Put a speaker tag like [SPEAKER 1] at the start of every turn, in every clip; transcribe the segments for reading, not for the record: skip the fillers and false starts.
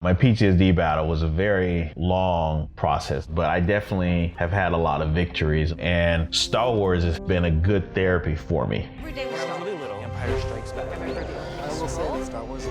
[SPEAKER 1] My PTSD battle was a very long process, but I definitely have had a lot of victories, and Star Wars has been a good therapy for me.
[SPEAKER 2] Every day was Star Wars.
[SPEAKER 3] Empire Strikes Back.
[SPEAKER 4] I will say that Star Wars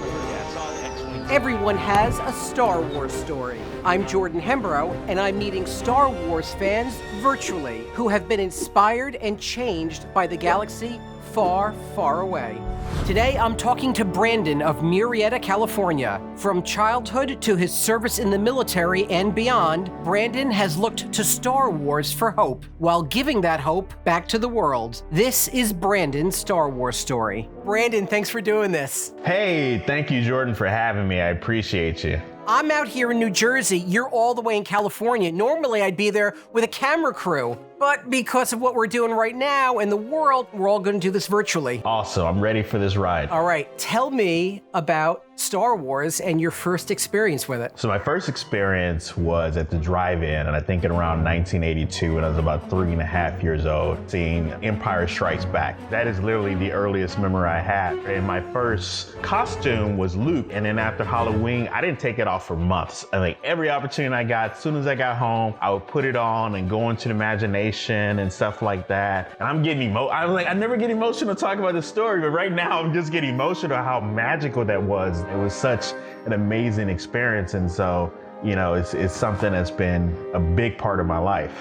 [SPEAKER 2] Everyone has a Star Wars story. I'm Jordan Hembrow, and I'm meeting Star Wars fans virtually who have been inspired and changed by the galaxy far, far away. Today, I'm talking to Brandon of Murrieta, California. From childhood to his service in the military and beyond, Brandon has looked to Star Wars for hope, while giving that hope back to the world. This is Brandon's Star Wars story. Brandon, thanks for doing this.
[SPEAKER 1] Hey, thank you, Jordan, for having me. I appreciate you.
[SPEAKER 2] I'm out here in New Jersey. You're all the way in California. Normally, I'd be there with a camera crew. But because of what we're doing right now in the world, we're all going to do this virtually.
[SPEAKER 1] Awesome. I'm ready for this ride.
[SPEAKER 2] All right. Tell me about Star Wars and your first experience with it.
[SPEAKER 1] So my first experience was at the drive-in, and I think in around 1982, when I was about 3.5 years old, seeing Empire Strikes Back. That is literally the earliest memory I had. And my first costume was Luke. And then after Halloween, I didn't take it off for months. I think every opportunity I got, as soon as I got home, I would put it on and go into the imagination and stuff like that. And I'm getting I never get emotional talking about this story, but right now I'm just getting emotional how magical that was. It was such an amazing experience. And so, you know, it's something that's been a big part of my life.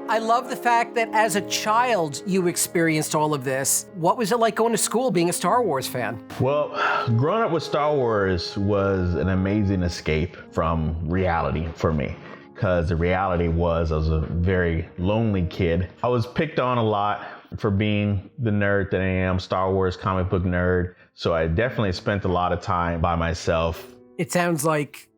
[SPEAKER 2] I love the fact that as a child, you experienced all of this. What was it like going to school being a Star Wars fan?
[SPEAKER 1] Well, growing up with Star Wars was an amazing escape from reality for me. Because the reality was I was a very lonely kid. I was picked on a lot for being the nerd that I am, Star Wars comic book nerd. So I definitely spent a lot of time by myself.
[SPEAKER 2] It sounds like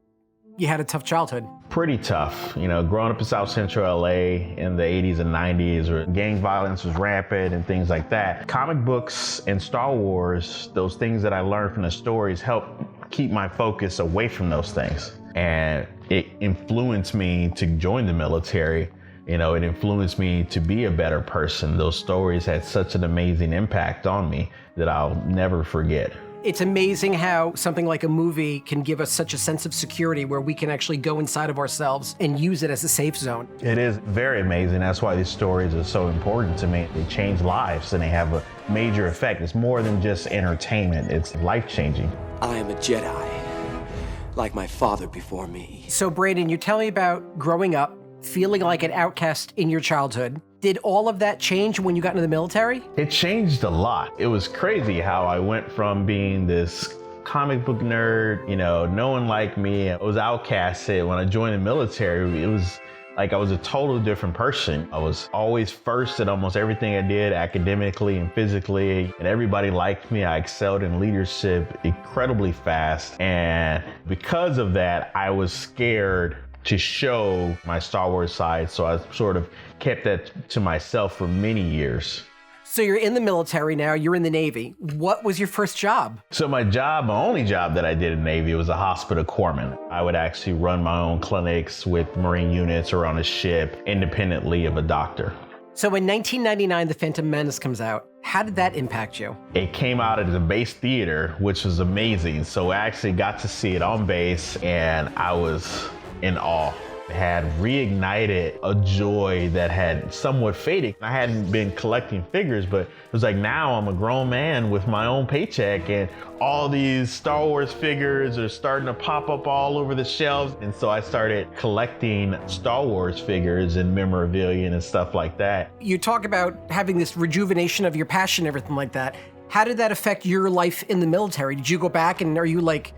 [SPEAKER 2] you had a tough childhood.
[SPEAKER 1] Pretty tough. You know, growing up in South Central LA in the 80s and 90s where gang violence was rampant and things like that. Comic books and Star Wars, those things that I learned from the stories helped keep my focus away from those things. And it influenced me to join the military. You know, it influenced me to be a better person. Those stories had such an amazing impact on me that I'll never forget.
[SPEAKER 2] It's amazing how something like a movie can give us such a sense of security where we can actually go inside of ourselves and use it as a safe zone.
[SPEAKER 1] It is very amazing. That's why these stories are so important to me. They change lives and they have a major effect. It's more than just entertainment. It's life-changing.
[SPEAKER 3] I am a Jedi, like my father before me.
[SPEAKER 2] So Brandon, you tell me about growing up, feeling like an outcast in your childhood. Did all of that change when you got into the military?
[SPEAKER 1] It changed a lot. It was crazy how I went from being this comic book nerd, you know, no one liked me. I was outcasted. When I joined the military, it was like I was a total different person. I was always first at almost everything I did, academically and physically, and everybody liked me. I excelled in leadership incredibly fast. And because of that, I was scared to show my Star Wars side, so I sort of kept that to myself for many years.
[SPEAKER 2] So you're in the military now, you're in the Navy. What was your first job?
[SPEAKER 1] So my only job that I did in the Navy was a hospital corpsman. I would actually run my own clinics with Marine units or on a ship independently of a doctor.
[SPEAKER 2] So in 1999, The Phantom Menace comes out. How did that impact you?
[SPEAKER 1] It came out at the base theater, which was amazing. So I actually got to see it on base and I was in awe. It had reignited a joy that had somewhat faded. I hadn't been collecting figures, but it was like now I'm a grown man with my own paycheck and all these Star Wars figures are starting to pop up all over the shelves. And so I started collecting Star Wars figures and memorabilia and stuff like that.
[SPEAKER 2] You talk about having this rejuvenation of your passion, everything like that. How did that affect your life in the military? Did you go back and are you like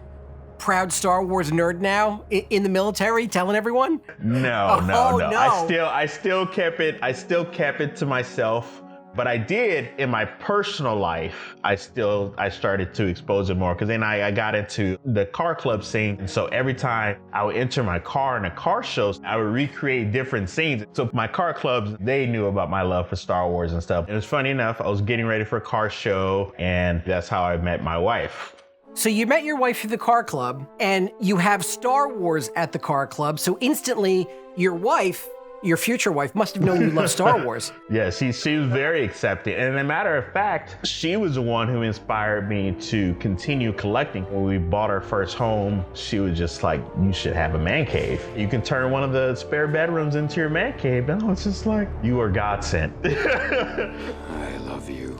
[SPEAKER 2] proud Star Wars nerd now in the military, telling everyone?
[SPEAKER 1] No. I still kept it to myself. But I did in my personal life, I started to expose it more because then I got into the car club scene. And so every time I would enter my car in a car shows, I would recreate different scenes. So my car clubs, they knew about my love for Star Wars and stuff. It was funny enough, I was getting ready for a car show and that's how I met my wife.
[SPEAKER 2] So you met your wife through the car club and you have Star Wars at the car club. So instantly your wife, Your future wife must have known you love Star Wars.
[SPEAKER 1] Yeah, she was very accepting. And as a matter of fact, she was the one who inspired me to continue collecting. When we bought our first home, she was just like, you should have a man cave. You can turn one of the spare bedrooms into your man cave. And I was just like, you are God sent.
[SPEAKER 3] I love you.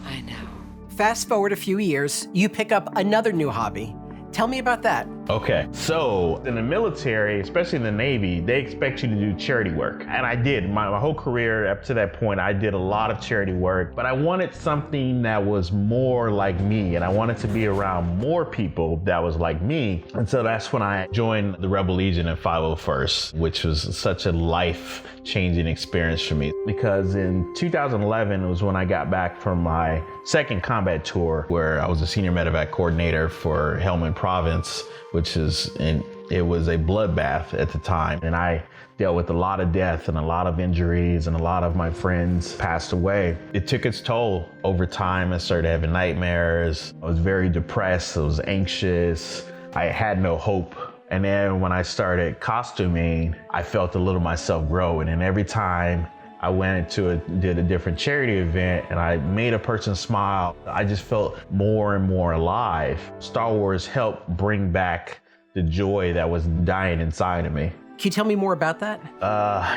[SPEAKER 5] I know.
[SPEAKER 2] Fast forward a few years, you pick up another new hobby. Tell me about that.
[SPEAKER 1] Okay, so in the military, especially in the Navy, they expect you to do charity work. And I did. My whole career up to that point, I did a lot of charity work, but I wanted something that was more like me, and I wanted to be around more people that was like me. And so that's when I joined the Rebel Legion in 501st, which was such a life-changing experience for me. Because in 2011 was when I got back from my second combat tour, where I was a senior medevac coordinator for Helmand Province, which it was a bloodbath at the time. And I dealt with a lot of death and a lot of injuries, and a lot of my friends passed away. It took its toll over time. I started having nightmares. I was very depressed. I was anxious. I had no hope. And then when I started costuming, I felt a little myself grow. And then every time I went did a different charity event and I made a person smile, I just felt more and more alive. Star Wars helped bring back the joy that was dying inside of me.
[SPEAKER 2] Can you tell me more about that?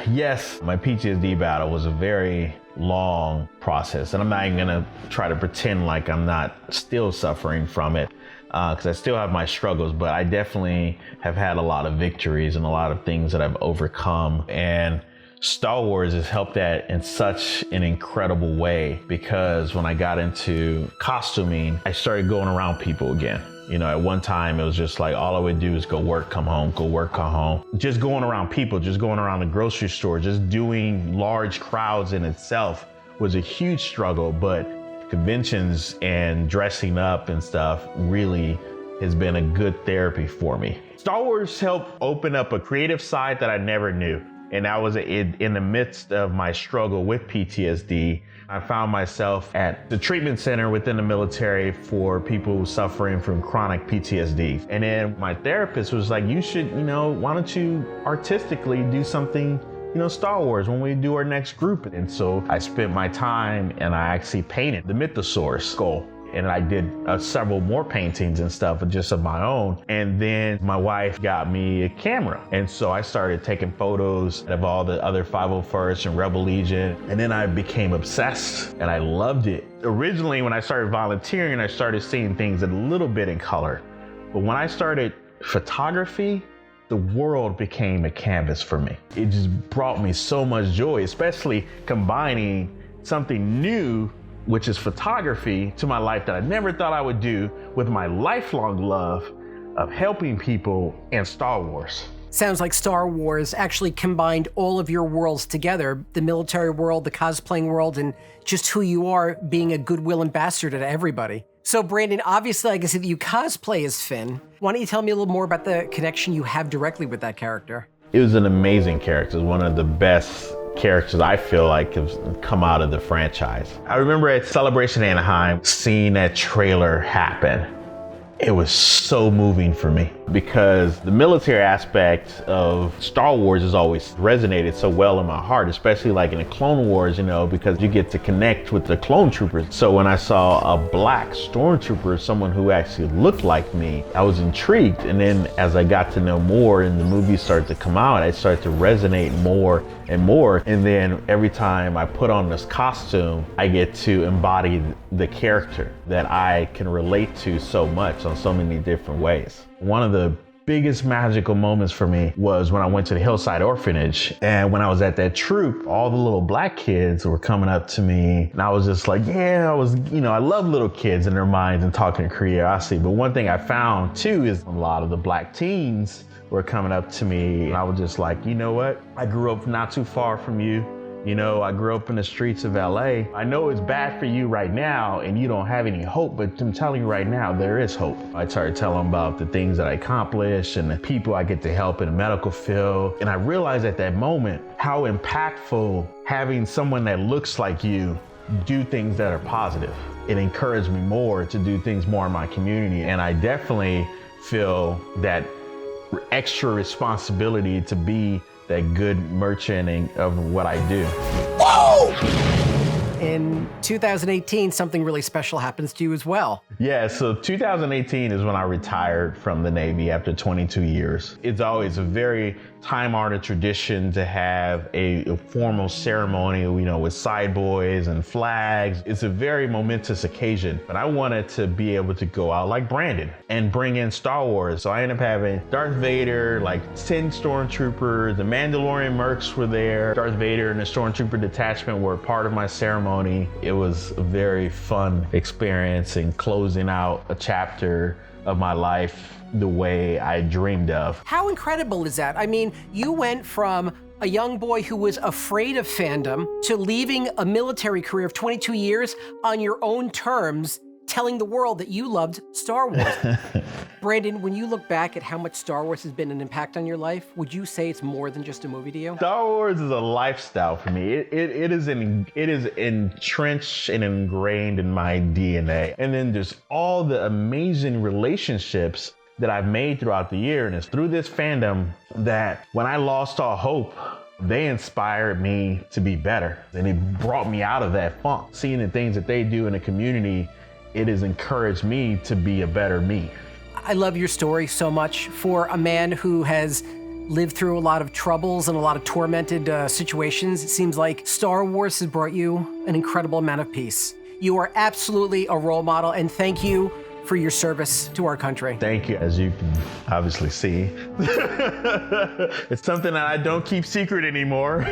[SPEAKER 1] Yes, my PTSD battle was a very long process, and I'm not even gonna try to pretend like I'm not still suffering from it, because I still have my struggles, but I definitely have had a lot of victories and a lot of things that I've overcome. And Star Wars has helped that in such an incredible way, because when I got into costuming, I started going around people again. You know, at one time it was just like all I would do is go work, come home, go work, come home. Just going around people, just going around the grocery store, just doing large crowds in itself was a huge struggle, but conventions and dressing up and stuff really has been a good therapy for me. Star Wars helped open up a creative side that I never knew. And that was in the midst of my struggle with PTSD. I found myself at the treatment center within the military for people suffering from chronic PTSD. And then my therapist was like, you should, why don't you artistically do something, Star Wars when we do our next group. And so I spent my time and I actually painted the Mythosaur skull. And I did several more paintings and stuff just of my own. And then my wife got me a camera. And so I started taking photos of all the other 501st and Rebel Legion. And then I became obsessed and I loved it. Originally, when I started volunteering, I started seeing things a little bit in color. But when I started photography, the world became a canvas for me. It just brought me so much joy, especially combining something new, which is photography, to my life that I never thought I would do, with my lifelong love of helping people and Star Wars.
[SPEAKER 2] Sounds like Star Wars actually combined all of your worlds together, the military world, the cosplaying world, and just who you are, being a goodwill ambassador to everybody. So Brandon, obviously I can see that you cosplay as Finn. Why don't you tell me a little more about the connection you have directly with that character?
[SPEAKER 1] It was an amazing character. It was one of the best characters I feel like have come out of the franchise. I remember at Celebration Anaheim seeing that trailer happen. It was so moving for me because the military aspect of Star Wars has always resonated so well in my heart, especially like in the Clone Wars, because you get to connect with the clone troopers. So when I saw a black stormtrooper, someone who actually looked like me, I was intrigued. And then as I got to know more and the movies started to come out, I started to resonate more and more. And then every time I put on this costume, I get to embody the character that I can relate to so much on so many different ways. One of the biggest magical moments for me was when I went to the Hillside Orphanage, and when I was at that troop, all the little black kids were coming up to me, and I was just like, I love little kids and their minds and talking curiosity. But one thing I found too is a lot of the black teens were coming up to me, and I was just like, you know what? I grew up not too far from you. I grew up in the streets of LA. I know it's bad for you right now and you don't have any hope, but I'm telling you right now, there is hope. I started telling them about the things that I accomplished and the people I get to help in the medical field. And I realized at that moment how impactful having someone that looks like you do things that are positive. It encouraged me more to do things more in my community. And I definitely feel that extra responsibility to be that good merchanting of what I do.
[SPEAKER 2] In 2018, something really special happens to you as well.
[SPEAKER 1] Yeah, so 2018 is when I retired from the Navy after 22 years. It's always a very time-honored tradition to have a formal ceremony, with side boys and flags. It's a very momentous occasion, but I wanted to be able to go out like Brandon and bring in Star Wars. So I ended up having Darth Vader, like 10 Stormtroopers, the Mandalorian mercs were there. Darth Vader and the Stormtrooper detachment were part of my ceremony. It was a very fun experience and closing out a chapter of my life the way I dreamed of.
[SPEAKER 2] How incredible is that? I mean, you went from a young boy who was afraid of fandom to leaving a military career of 22 years on your own terms, telling the world that you loved Star Wars. Brandon, when you look back at how much Star Wars has been an impact on your life, would you say it's more than just a movie to you?
[SPEAKER 1] Star Wars is a lifestyle for me. It is entrenched and ingrained in my DNA. And then there's all the amazing relationships that I've made throughout the year. And it's through this fandom that when I lost all hope, they inspired me to be better. And it brought me out of that funk. Seeing the things that they do in the community, it has encouraged me to be a better me.
[SPEAKER 2] I love your story so much. For a man who has lived through a lot of troubles and a lot of tormented situations, it seems like Star Wars has brought you an incredible amount of peace. You are absolutely a role model, and thank you for your service to our country.
[SPEAKER 1] Thank you. As you can obviously see, it's something that I don't keep secret anymore.